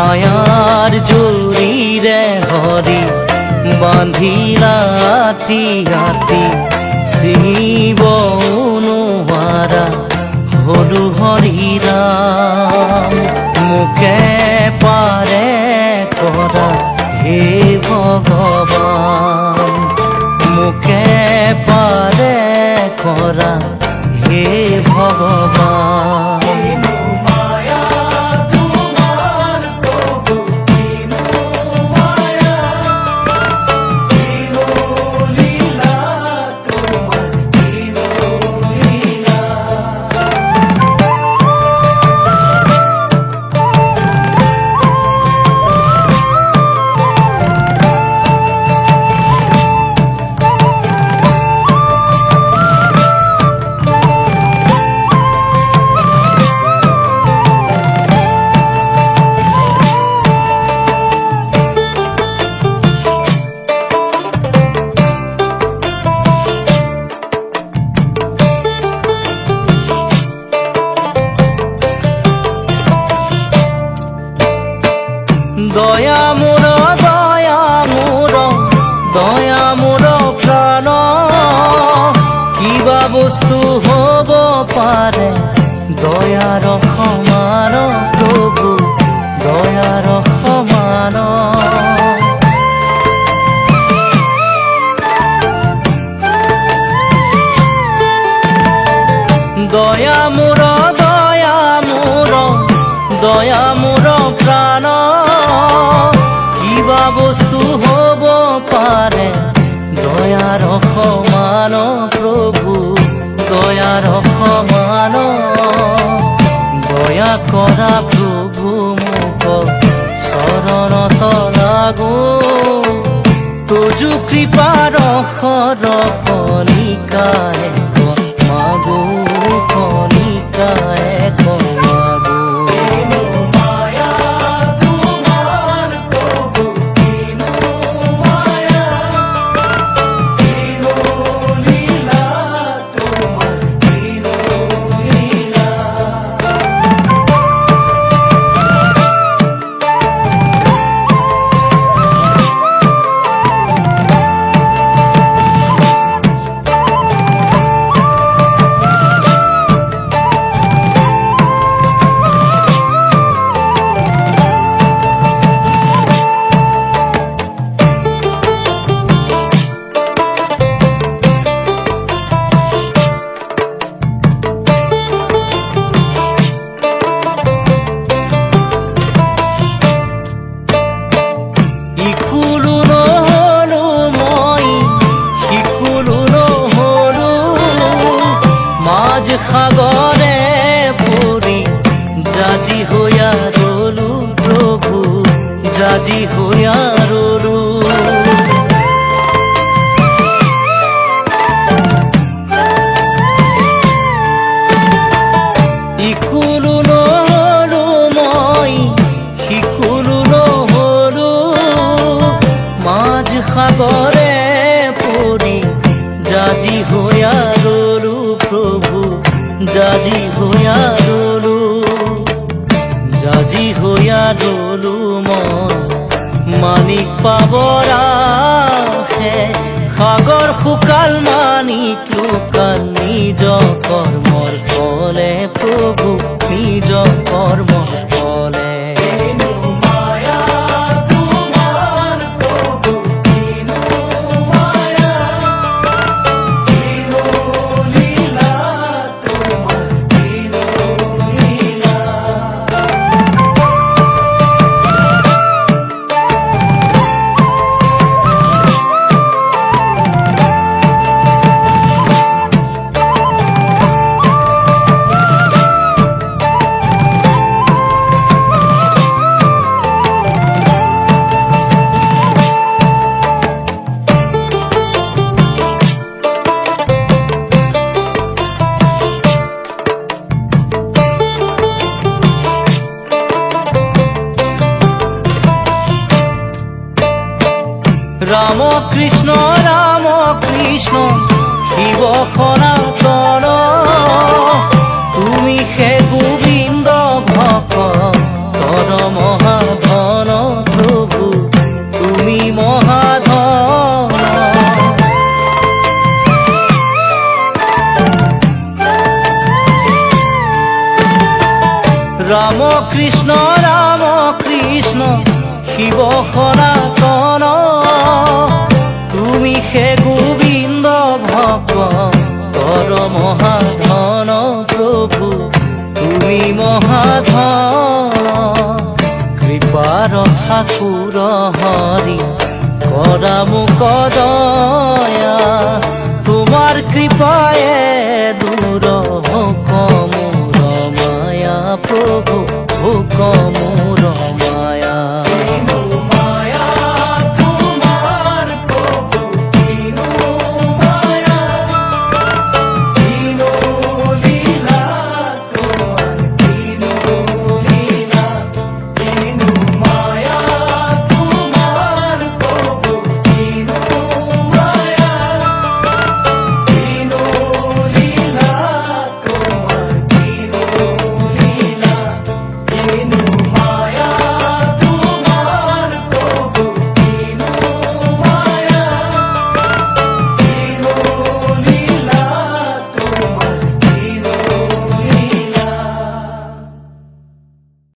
মায়ার জরিরে হরি বান্ধিলা রাতি রাতি শিব অনুহারা হলু হরিরাম মুখে পারে করা হে ভগবান মুখে পারে করা হে ভগবান দয়া মোর প্রাণ কিবা বস্তু হব পাৰে দয়াৰ সমান প্ৰভু দয়াৰ সমান দয়া মোৰ প্ৰাণ কিবা বস্তু হব পাৰে দয়াৰ সমান প্ৰভু দয়াৰ সমান দয়া কৰা প্ৰভু মোক চৰণত লাগো তোজু কৃপাৰ কণিকায়ে মাগো কণিকায়ে মাগো সাগৰে পৰি জাজি হইয়া ৰলো প্ৰভু জাজি হইয়া ৰলো ইকুলো নহলো মই সিকুলো নহলো মাঝ সাগৰে পৰি জাজি হইয়া ৰলো প্ৰভু জাজি হইয়া ৰলো মই মানিক পাবৰা সাগৰ শুকাল মানিক লুকাল নিজ কৰ্মৰ ফলে প্ৰভু নিজ কৰ্মৰ ফলে ৰাম কৃষ্ণ শিব সনাতন তুমি হে গোবিন্দ ভক তৰ মহাধন ৰাম কৃষ্ণ শিব সনাতন তুমি হে গোবিন্দ ভক্তৰ মহাধন প্ৰভু তুমি মহাধন কৃপাৰ ঠাকুৰ হৰি কৰা মোক দয়া তোমাৰ কৃপায়ে দূৰ হোক মোৰ মায়া প্ৰভু